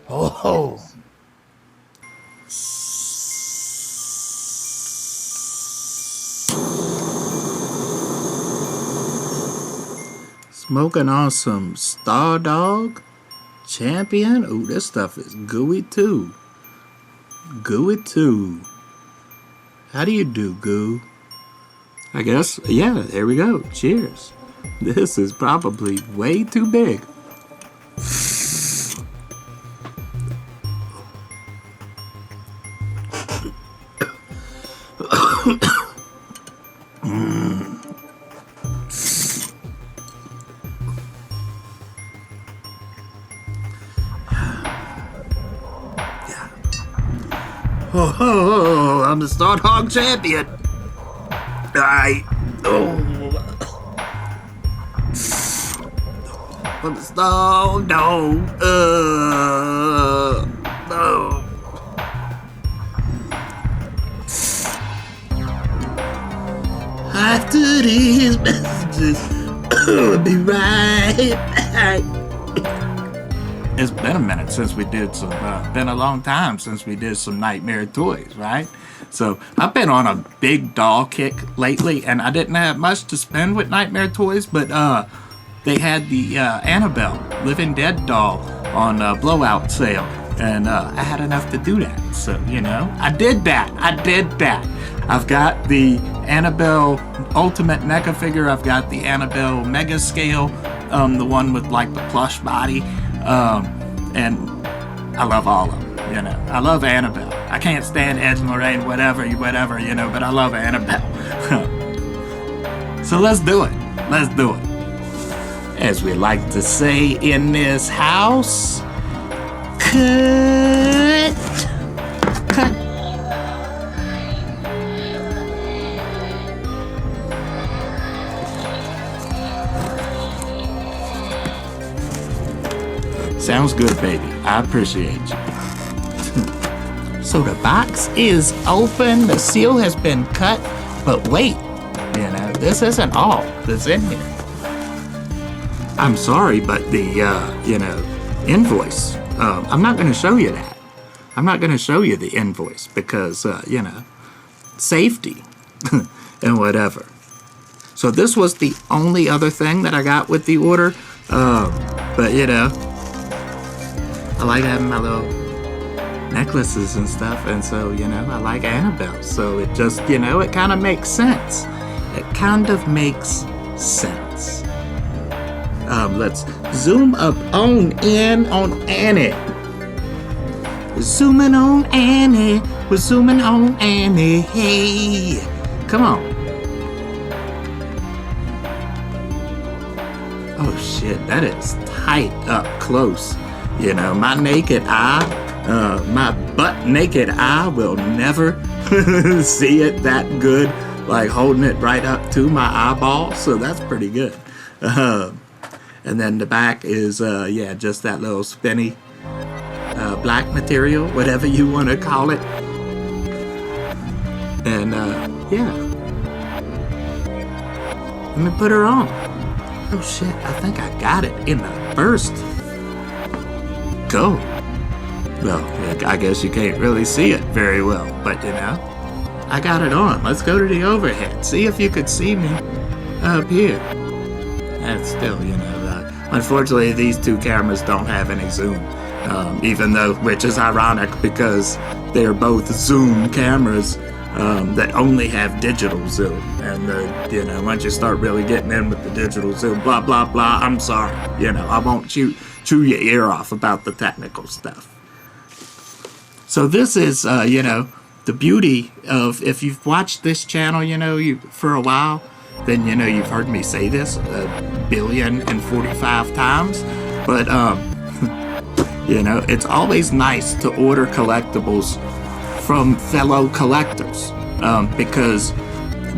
Oh. Smoking on some Star Dog Champion. Ooh, this stuff is gooey too. Gooey too. How do you do, Goo? I guess, yeah, there we go. Cheers. This is probably way too big. Oh, I'm the Star Dog Champion. I'm the Star Dog. No. After these messages, I'll be right back. It's been a minute since we did some, been a long time since we did some Nightmare toys, right? So I've been on a big doll kick lately, and I didn't have much to spend with Nightmare toys, but they had the Annabelle Living Dead doll on blowout sale, and I had enough to do that. So, you know, I did that. I've got the Annabelle Ultimate Mega figure. I've got the Annabelle Mega Scale, the one with like the plush body. And I love all of them, you know. I love Annabelle. I can't stand Ed and Lorraine, whatever, you know, but I love Annabelle. So let's do it. As we like to say in this house, cut. Sounds good, baby. I appreciate you. So the box is open, the seal has been cut, but wait, you know, this isn't all that's in here. I'm sorry, but the, invoice, I'm not going to show you that. I'm not going to show you the invoice because, safety and whatever. So this was the only other thing that I got with the order, but, you know, I like having my little necklaces and stuff, and so, you know, I like Annabelle, so it just, you know, it kind of makes sense. Let's zoom up on in on Annie. Zooming on Annie, we're zooming on Annie, hey, come on. Oh shit, that is tight up close. You know, my naked eye, my butt naked eye will never see it that good, like holding it right up to my eyeball, so that's pretty good. And then the back is, just that little spinny black material, whatever you want to call it. And, let me put her on. Oh shit, I think I got it in the first go. Well, I guess you can't really see it very well, but you know, I got it on. Let's go to the overhead. See if you could see me up here. And still, you know, unfortunately, these two cameras don't have any zoom, even though, which is ironic because they're both zoom cameras that only have digital zoom. And, you know, once you start really getting in with the digital zoom, blah, blah, blah, I'm sorry. You know, I won't chew your ear off about the technical stuff. So this is, the beauty of, if you've watched this channel, you know, for a while, then, you know, you've heard me say this 1,045 times. But, you know, it's always nice to order collectibles from fellow collectors because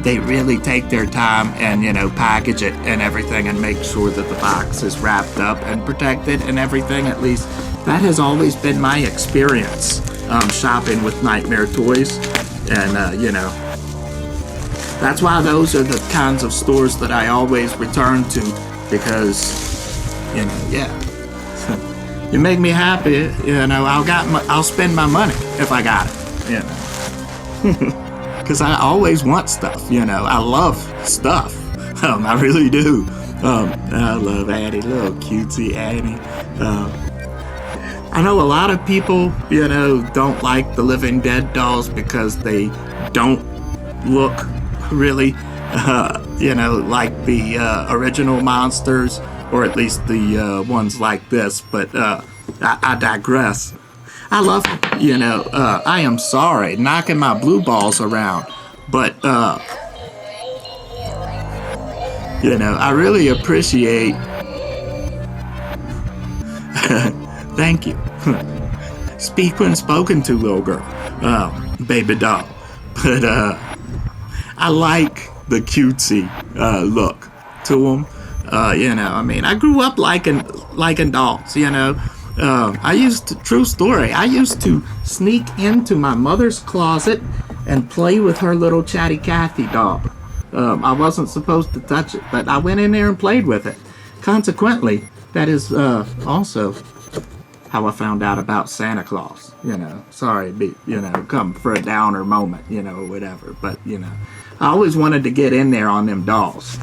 they really take their time and, you know, package it and everything and make sure that the box is wrapped up and protected and everything. At least that has always been my experience shopping with Nightmare toys. And, you know, that's why those are the kinds of stores that I always return to because, you know, You make me happy, you know. I'll spend my money if I got it, you know. Because I always want stuff, you know. I love stuff. I really do. I love Annie, little cutesy Annie. I know a lot of people, you know, don't like the Living Dead dolls because they don't look really, you know, like the original monsters, or at least the ones like this. But I digress. I love, you know, I am sorry, knocking my blue balls around, but you know, I really appreciate. Thank you. Speak when spoken to, little girl. Baby doll. But I like the cutesy look to them. You know, I mean, I grew up liking dolls, you know. True story, I used to sneak into my mother's closet and play with her little Chatty Cathy doll. I wasn't supposed to touch it, but I went in there and played with it. Consequently, that is also how I found out about Santa Claus. You know, sorry, you know, come for a downer moment, you know, or whatever. But, you know, I always wanted to get in there on them dolls.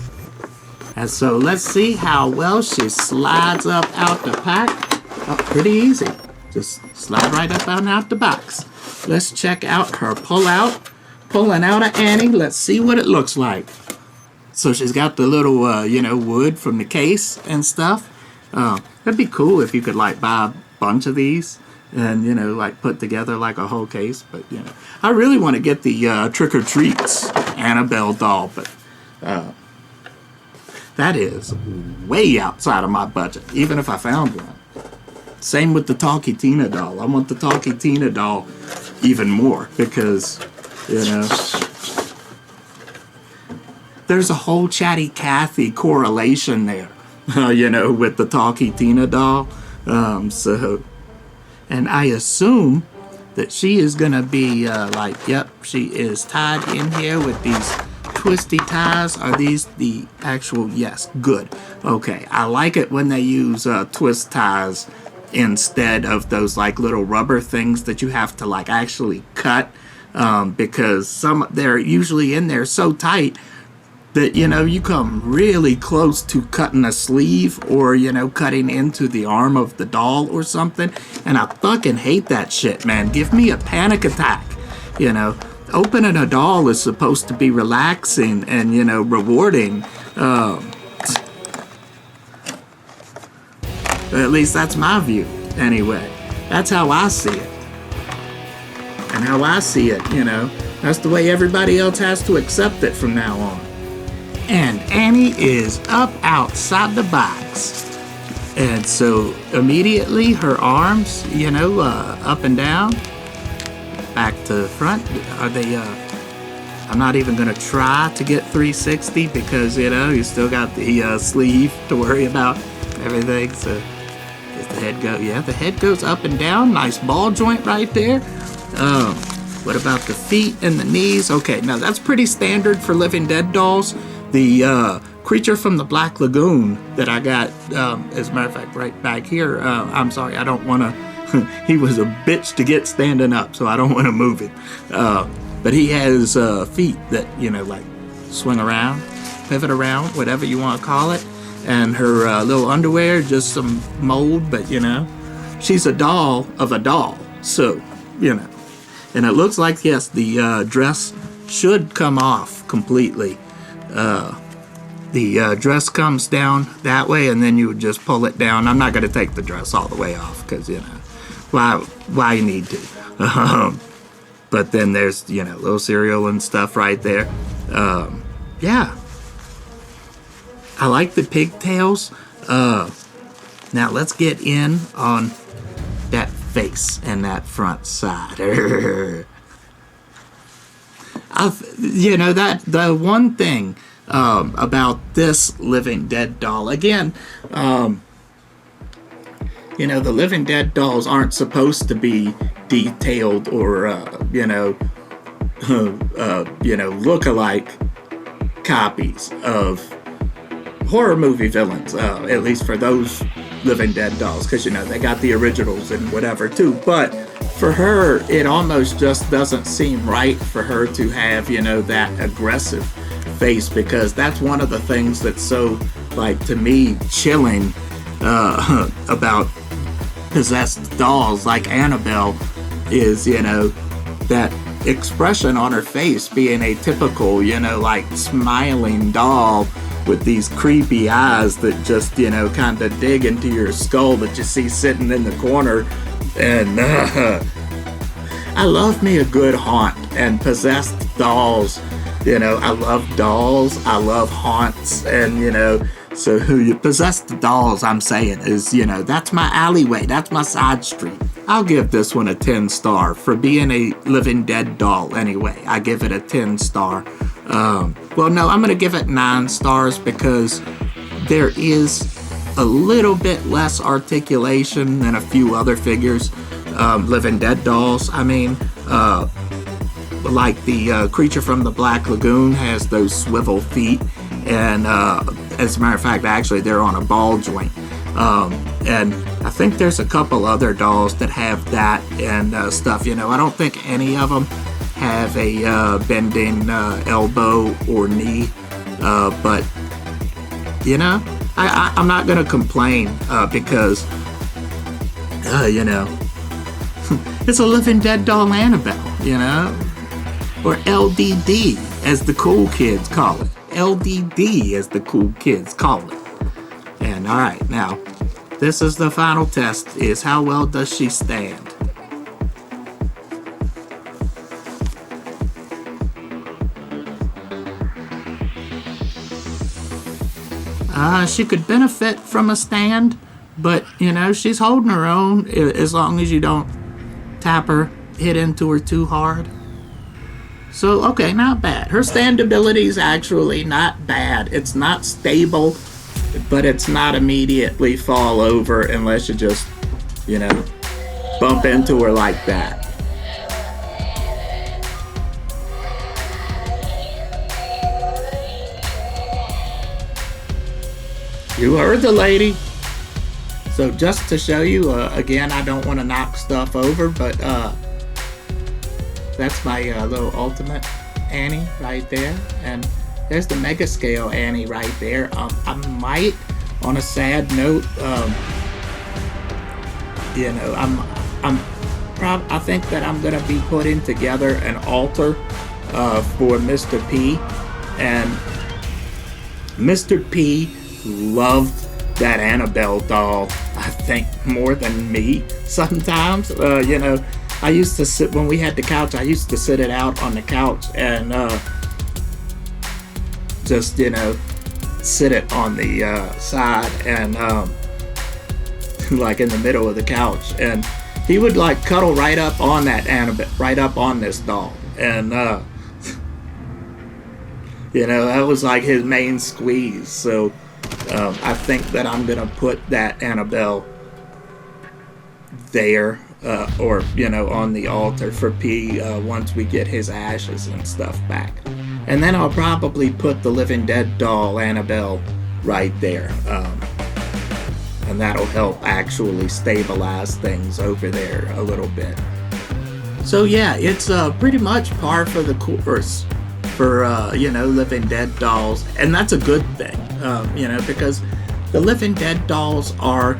And so let's see how well she slides up out the pack. Oh, pretty easy. Just slide right up out the box. Let's check out her pulling out of Annie. Let's see what it looks like. So she's got the little, you know, wood from the case and stuff. That'd be cool if you could, like, buy a bunch of these and, you know, like, put together, like, a whole case. But, you know, I really want to get the Trick or Treats Annabelle doll, but that is way outside of my budget, even if I found one. Same with the Talkie Tina doll. I want the Talkie Tina doll even more because, you know, there's a whole Chatty Cathy correlation there, you know, with the Talkie Tina doll. So, and I assume that she is going to be like, yep, she is tied in here with these twisty ties. Are these the actual, yes, good. Okay, I like it when they use twist ties instead of those like little rubber things that you have to like actually cut, because they're usually in there so tight that, you know, you come really close to cutting a sleeve or, you know, cutting into the arm of the doll or something. And I fucking hate that shit, man. Give me a panic attack, you know. Opening a doll is supposed to be relaxing and, you know, rewarding. At least that's my view, anyway. That's how I see it. And how I see it, you know, that's the way everybody else has to accept it from now on. And Annie is up outside the box. And so immediately her arms, you know, up and down, back to front. Are they, I'm not even going to try to get 360 because, you know, you still got the sleeve to worry about, everything. So does the head go? Yeah, the head goes up and down. Nice ball joint right there. What about the feet and the knees? Okay, now that's pretty standard for Living Dead dolls. The creature from the Black Lagoon that I got, as a matter of fact, right back here. I'm sorry, I don't want to. He was a bitch to get standing up, so I don't want to move him. But he has feet that, you know, like swing around, pivot around, whatever you want to call it. And her little underwear, just some mold, but, you know, she's a doll of a doll. So, you know. And it looks like, yes, the dress should come off completely. The dress comes down that way, and then you would just pull it down. I'm not going to take the dress all the way off because, you know, why you need to. But then there's, you know, little cereal and stuff right there. Yeah. I like the pigtails. Now let's get in on that face and that front side. You know, that the one thing about this Living Dead doll, again, you know, the Living Dead dolls aren't supposed to be detailed or you know, look-alike copies of horror movie villains, at least for those Living Dead dolls, because, you know, they got the originals and whatever too. But for her, it almost just doesn't seem right for her to have, you know, that aggressive face, because that's one of the things that's so, like, to me, chilling about possessed dolls like Annabelle is, you know, that expression on her face being a typical, you know, like smiling doll with these creepy eyes that just, you know, kind of dig into your skull that you see sitting in the corner. And I love me a good haunt, and possessed dolls, you know, I love dolls, I love haunts, and, you know, so who you possessed dolls, I'm saying, is, you know, that's my alleyway, that's my side street. I'll give this one a 10 star for being a Living Dead doll anyway. I give it a 10 star. Well, no, I'm going to give it 9 stars because there is a little bit less articulation than a few other figures. Living Dead dolls, I mean, like the creature from the Black Lagoon has those swivel feet, and as a matter of fact, actually they're on a ball joint. And I think there's a couple other dolls that have that and stuff. You know, I don't think any of them have a bending elbow or knee, but you know, I'm not gonna complain because you know, it's a Living Dead doll Annabelle, you know, or LDD as the cool kids call it. LDD as the cool kids call it. And all right, now this is the final test: is how well does she stand? She could benefit from a stand, but, you know, she's holding her own as long as you don't tap her, hit into her too hard. So, okay, not bad. Her standability is actually not bad. It's not stable, but it's not immediately fall over unless you just, you know, bump into her like that. You heard the lady. So just to show you, again, I don't want to knock stuff over, but that's my little ultimate Annie right there. And there's the mega scale Annie right there. I might, on a sad note, you know, I think that I'm gonna be putting together an altar for Mr. P, and Mr. P loved that Annabelle doll, I think, more than me sometimes. You know, I used to sit, when we had the couch, I used to sit it out on the couch and just, you know, sit it on the side and like in the middle of the couch, and he would like cuddle right up on that Annabelle, right up on this doll, and you know, that was like his main squeeze. So I think that I'm gonna put that Annabelle there, or, you know, on the altar for P once we get his ashes and stuff back. And then I'll probably put the Living Dead doll Annabelle right there. And that'll help actually stabilize things over there a little bit. So yeah, it's pretty much par for the course for, you know, Living Dead dolls. And that's a good thing, you know, because the Living Dead dolls are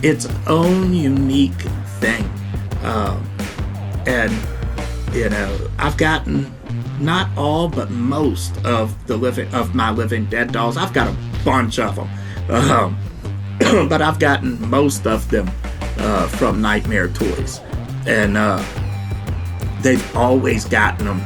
its own unique thing. And, you know, I've gotten not all but most of my Living Dead dolls. I've got a bunch of them, but I've gotten most of them from Nightmare Toys, and they've always gotten them,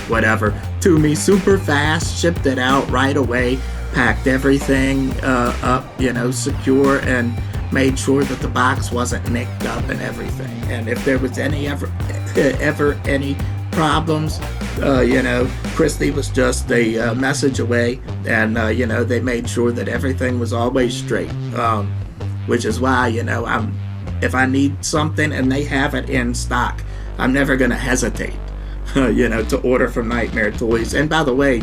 whatever, to me super fast, shipped it out right away, packed everything up, you know, secure, and made sure that the box wasn't nicked up and everything. And if there was ever any problems, you know, Christy was just a message away, and you know, they made sure that everything was always straight, which is why, you know, if I need something and they have it in stock, I'm never gonna hesitate you know, to order from Nightmare Toys. And by the way,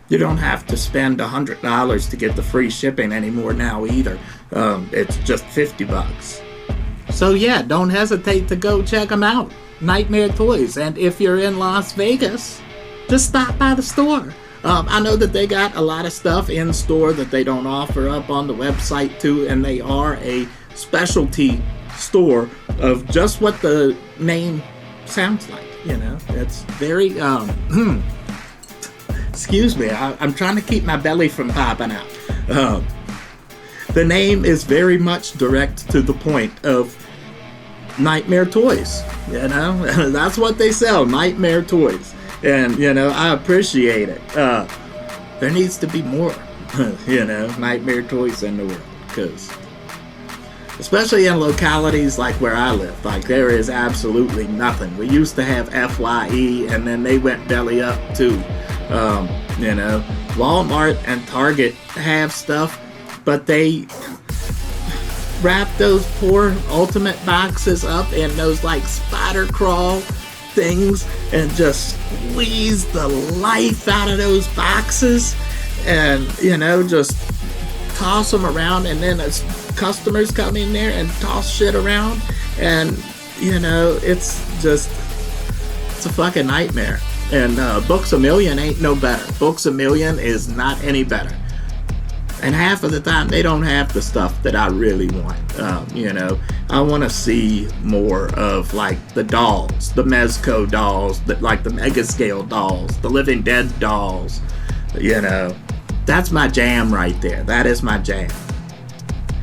You don't have to spend $100 to get the free shipping anymore now either. It's just $50. So yeah, don't hesitate to go check them out. Nightmare Toys. And if you're in Las Vegas, just stop by the store. I know that they got a lot of stuff in store that they don't offer up on the website too, and they are a specialty store of just what the name sounds like. You know, it's very excuse me, I'm trying to keep my belly from popping out. The name is very much direct to the point of Nightmare Toys. You know, that's what they sell, Nightmare Toys. And, you know, I appreciate it. There needs to be more, you know, Nightmare Toys in the world. Because, especially in localities like where I live, like there is absolutely nothing. We used to have FYE, and then they went belly up too. You know, Walmart and Target have stuff, but they wrap those poor Ultimate boxes up in those like spider crawl things and just squeeze the life out of those boxes, and you know, just toss them around, and then as customers come in there and toss shit around, and you know, it's a fucking nightmare. And Books A Million ain't no better. Books A Million is not any better. And half of the time, they don't have the stuff that I really want. You know, I want to see more of, like, the dolls, the Mezco dolls, like the Mega Scale dolls, the Living Dead dolls. You know, that's my jam right there. That is my jam.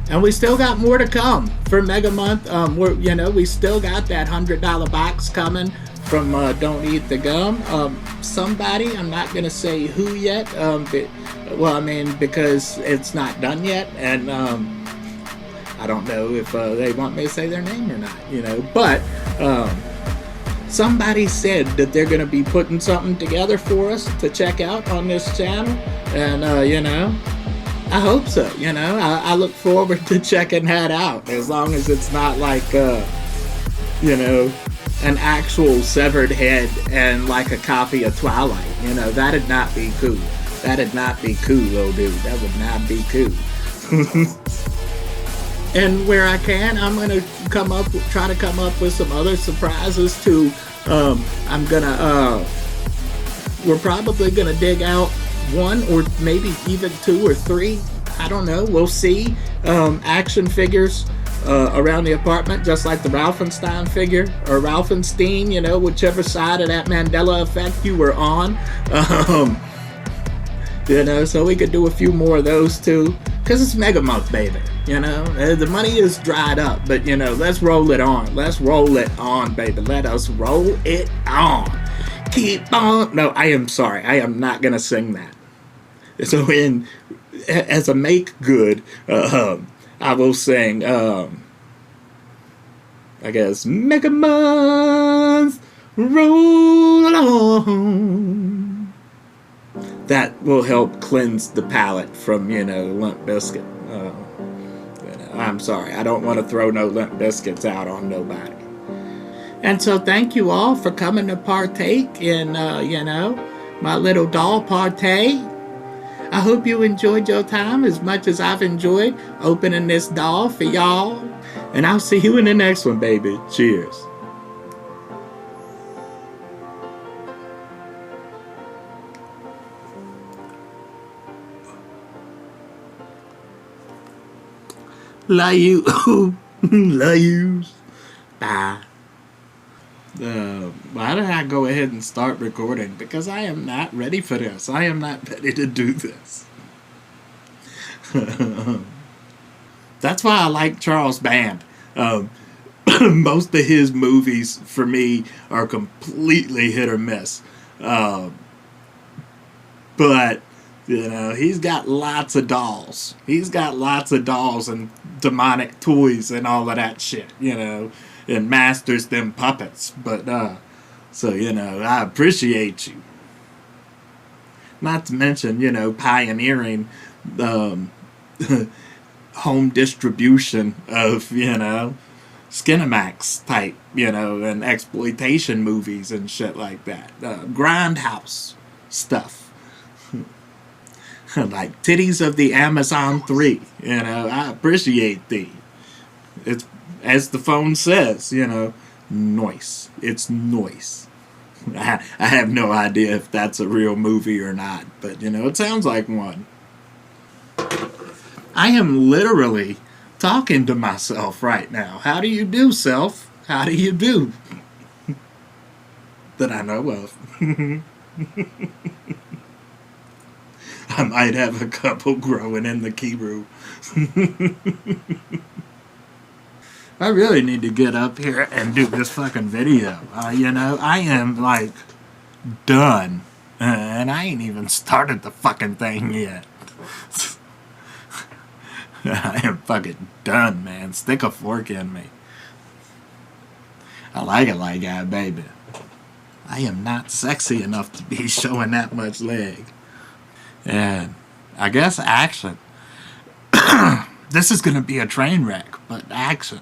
And we still got more to come for Mega Month. You know, we still got that $100 box coming from Don't Eat the Gum. Somebody, I'm not going to say who yet, well, I mean, because it's not done yet, and I don't know if they want me to say their name or not, you know, but somebody said that they're going to be putting something together for us to check out on this channel, and, you know, I hope so, you know, I look forward to checking that out, as long as it's not like, you know, an actual severed head and like a copy of Twilight, you know, that'd not be cool. That'd not be cool, old dude. That would not be cool. And where I can, I'm gonna try to come up with some other surprises too. We're probably gonna dig out one or maybe even two or three. I don't know. We'll see. Action figures around the apartment, just like the Ralphenstein figure or Ralphenstein. You know, whichever side of that Mandela effect you were on. You know, so we could do a few more of those too, because it's Mega Month, baby. You know, the money is dried up, but you know, let's roll it on. Let's roll it on, baby. Let us roll it on. Keep on. No, I am sorry. I am not gonna sing that. So as a make good, I will sing. I guess Mega Month, roll on. That will help cleanse the palate from, you know, Limp Bizkit. You know, I'm sorry, I don't want to throw no Limp Bizkits out on nobody. And so thank you all for coming to partake in, you know, my little doll party. I hope you enjoyed your time as much as I've enjoyed opening this doll for y'all. And I'll see you in the next one, baby. Cheers. Love you. Love yous. Bye. Why did I go ahead and start recording? Because I am not ready for this. I am not ready to do this. That's why I like Charles Band. Most of his movies, for me, are completely hit or miss. But, you know, he's got lots of dolls. He's got lots of dolls and demonic toys and all of that shit, you know, and masters them puppets. But, so, you know, I appreciate you. Not to mention, you know, pioneering home distribution of, you know, Skinamax type, you know, and exploitation movies and shit like that. Grindhouse stuff. Like titties of the Amazon 3. I appreciate thee. It's, as the phone says, noise. It's noise. I have no idea if that's a real movie or not, but it sounds like one. I am literally talking to myself right now. How do you do, self? How do you do? That I know of. I might have a couple growing in the Kiru. I really need to get up here and do this fucking video. I am, like, done. And I ain't even started the fucking thing yet. I am fucking done, man. Stick a fork in me. I like it like that, baby. I am not sexy enough to be showing that much leg. And I guess action. This is gonna be a train wreck, but action.